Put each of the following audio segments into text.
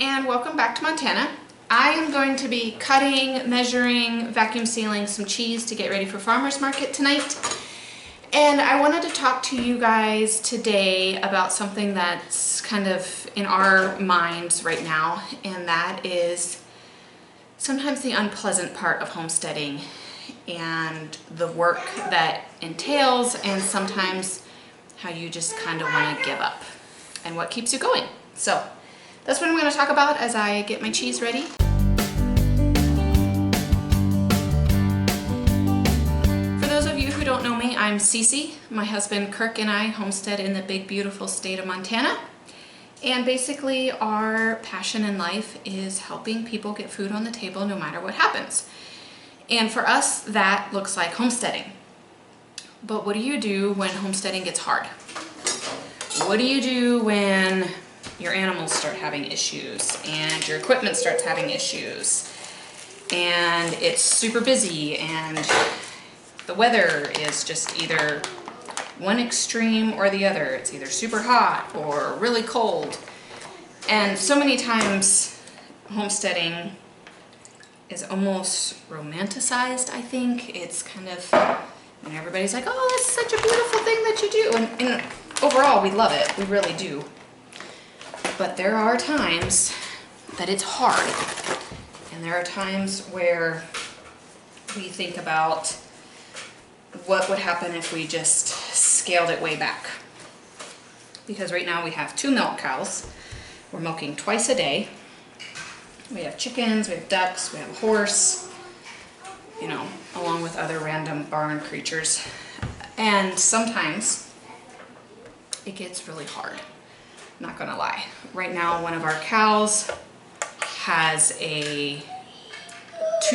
and welcome back to Montana. I am going to be cutting, measuring, vacuum sealing some cheese to get ready for farmer's market tonight. And I wanted to talk to you guys today about something that's kind of in our minds right now, and that is sometimes the unpleasant part of homesteading and the work that entails, and sometimes how you just kind of want to give up and what keeps you going. So that's what I'm going to talk about as I get my cheese ready. For those of you who don't know me, I'm Cece. My husband Kirk and I homestead in the big beautiful state of Montana. And basically our passion in life is helping people get food on the table no matter what happens. And for us, that looks like homesteading. But what do you do when homesteading gets hard? What do you do when your animals start having issues and your equipment starts having issues and it's super busy and the weather is just either one extreme or the other? It's either super hot or really cold. And so many times homesteading is almost romanticized, I think. It's kind of, and everybody's like, oh, that's such a beautiful thing that you do. And overall, we love it. We really do. But there are times that it's hard. And there are times where we think about what would happen if we just scaled it way back. Because right now we have 2 milk cows. We're milking twice a day. We have chickens, we have ducks, we have a horse, you know, along with other random barn creatures. And sometimes it gets really hard. Not gonna lie. Right now, one of our cows has 2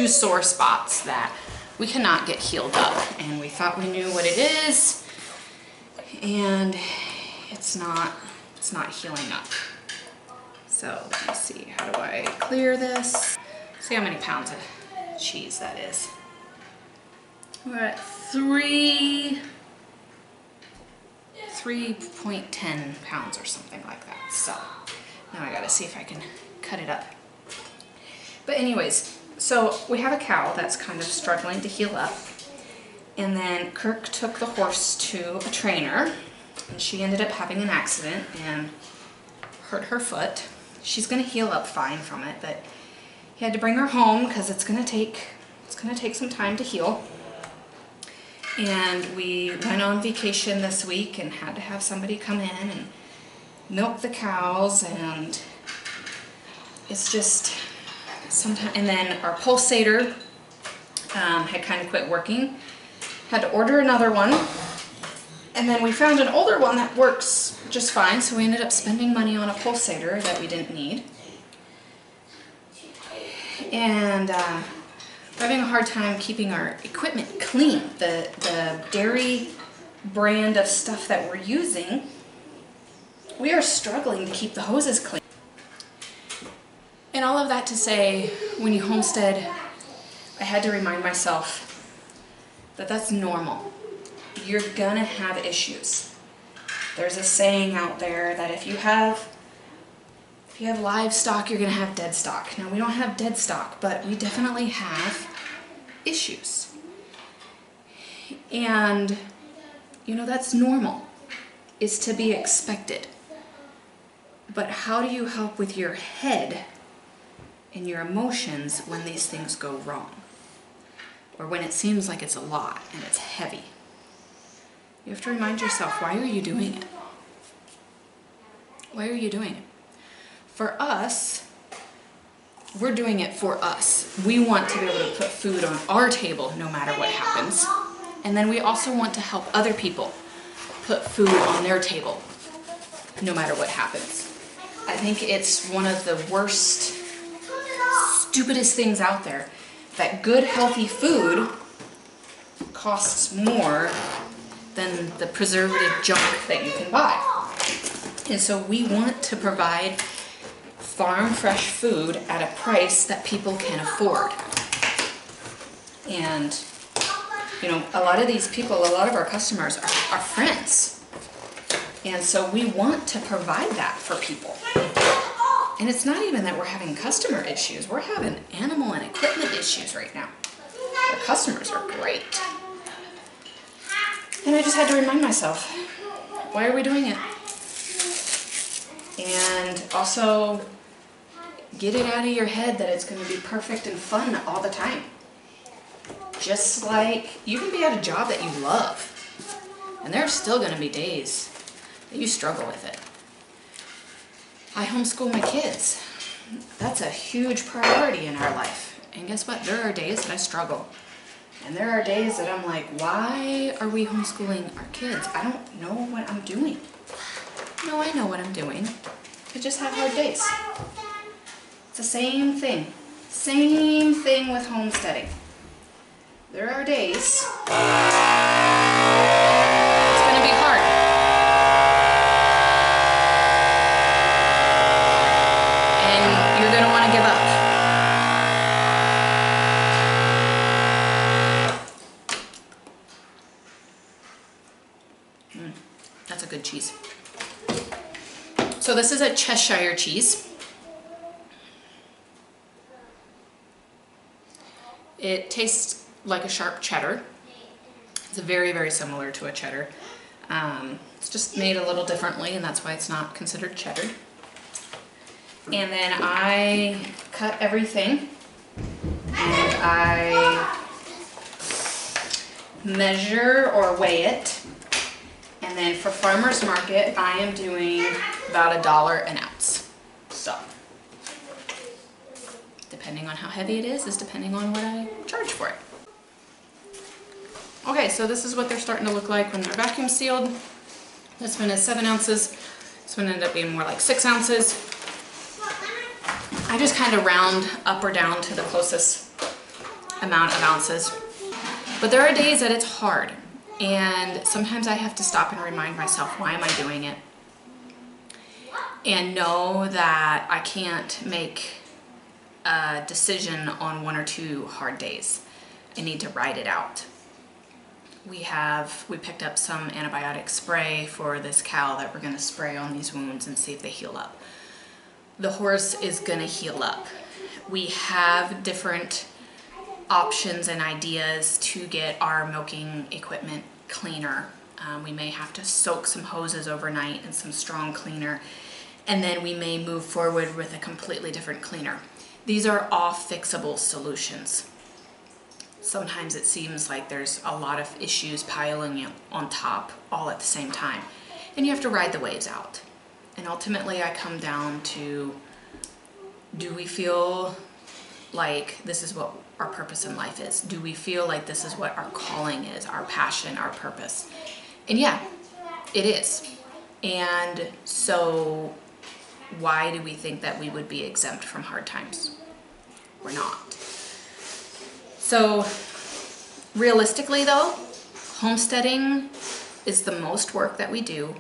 sore spots that we cannot get healed up, and we thought we knew what it is, and it's not healing up. So let me see, how do I clear this? See how many pounds of cheese that is. We're at 3.10 pounds or something like that. So now I gotta see if I can cut it up. But anyways, so we have a cow that's kind of struggling to heal up. And then Kirk took the horse to a trainer, and she ended up having an accident and hurt her foot. She's gonna heal up fine from it, but he had to bring her home because it's gonna take some time to heal. And we went on vacation this week and had to have somebody come in and milk the cows, and it's just sometimes. And then our pulsator had kind of quit working. Had to order another one, and then we found an older one that works just fine, so we ended up spending money on a pulsator that we didn't need. And we're having a hard time keeping our equipment clean. The dairy brand of stuff that we're using, we are struggling to keep the hoses clean. And all of that to say, when you homestead, I had to remind myself that that's normal. You're gonna have issues. There's a saying out there that if you have livestock, you're gonna have dead stock. Now, we don't have dead stock, but we definitely have issues. And, you know, that's normal. It's to be expected. But how do you help with your head and your emotions when these things go wrong? Or when it seems like it's a lot and it's heavy? You have to remind yourself, why are you doing it? Why are you doing it? For us, we're doing it for us. We want to be able to put food on our table no matter what happens. And then we also want to help other people put food on their table no matter what happens. I think it's one of the worst, stupidest things out there, that good, healthy food costs more than the preservative junk that you can buy. And so we want to provide farm fresh food at a price that people can afford. And, you know, a lot of these people, a lot of our customers are friends. And so we want to provide that for people. And it's not even that we're having customer issues. We're having animal and equipment issues right now. Our customers are great. And I just had to remind myself, why are we doing it? And also get it out of your head that it's going to be perfect and fun all the time. Just like you can be at a job that you love, and there are still going to be days that you struggle with it. I homeschool my kids. That's a huge priority in our life. And guess what? There are days that I struggle. And there are days that I'm like, why are we homeschooling our kids? I don't know what I'm doing. No, I know what I'm doing. I just have hard days. It's the same thing. Same thing with homesteading. There are days it's going to be hard. And you're going to want to give up. That's a good cheese. So this is a Cheshire cheese. It tastes like a sharp cheddar. It's very, very similar to a cheddar. It's just made a little differently, and that's why it's not considered cheddar. And then I cut everything, and I measure or weigh it. And then for farmer's market, I am doing about $1 an ounce. So, depending on how heavy it is depending on what I charge for it. Okay, so this is what they're starting to look like when they're vacuum sealed. This one is 7 ounces. This one ended up being more like 6 ounces. I just kind of round up or down to the closest amount of ounces. But there are days that it's hard. And sometimes I have to stop and remind myself, why am I doing it? And know that I can't make a decision on 1 or 2 hard days. I need to ride it out. We picked up some antibiotic spray for this cow that we're going to spray on these wounds and see if they heal up. The horse is going to heal up. We have different options and ideas to get our milking equipment cleaner. We may have to soak some hoses overnight in some strong cleaner, and then we may move forward with a completely different cleaner. These are all fixable solutions. Sometimes it seems like there's a lot of issues piling on top all at the same time, and you have to ride the waves out. And ultimately I come down to, do we feel like this is what our purpose in life is? Do we feel like this is what our calling is, our passion, our purpose? And yeah, it is. And so why do we think that we would be exempt from hard times? We're not. So realistically though, homesteading is the most work that we do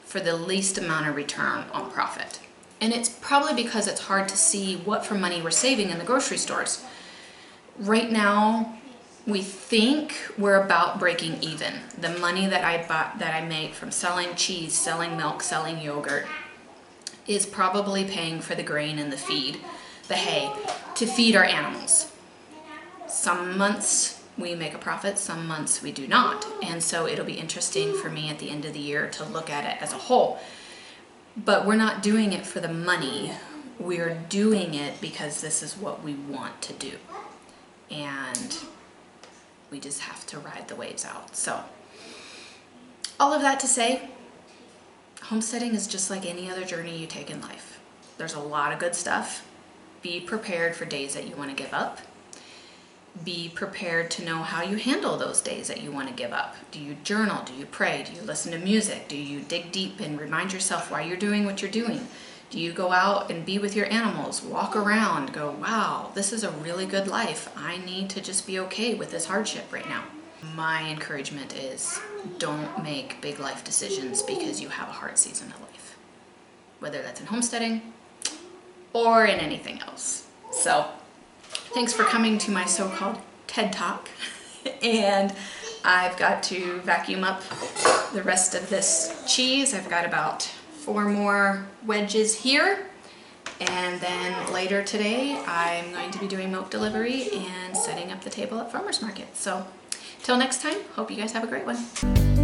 for the least amount of return on profit. And it's probably because it's hard to see what for money we're saving in the grocery stores. Right now, we think we're about breaking even. The money that I make from selling cheese, selling milk, selling yogurt is probably paying for the grain and the feed, the hay, to feed our animals. Some months we make a profit, some months we do not. And so it'll be interesting for me at the end of the year to look at it as a whole. But we're not doing it for the money. We're doing it because this is what we want to do. And we just have to ride the waves out. So all of that to say, homesteading is just like any other journey you take in life. There's a lot of good stuff. Be prepared for days that you want to give up. Be prepared to know how you handle those days that you want to give up. Do you journal? Do you pray? Do you listen to music? Do you dig deep and remind yourself why you're doing what you're doing? Do you go out and be with your animals, walk around, go, wow, this is a really good life. I need to just be okay with this hardship right now. My encouragement is, don't make big life decisions because you have a hard season of life, whether that's in homesteading or in anything else. So thanks for coming to my so-called TED Talk. And I've got to vacuum up the rest of this cheese. I've got about 4 more wedges here. And then later today, I'm going to be doing milk delivery and setting up the table at farmers market. So till next time, hope you guys have a great one.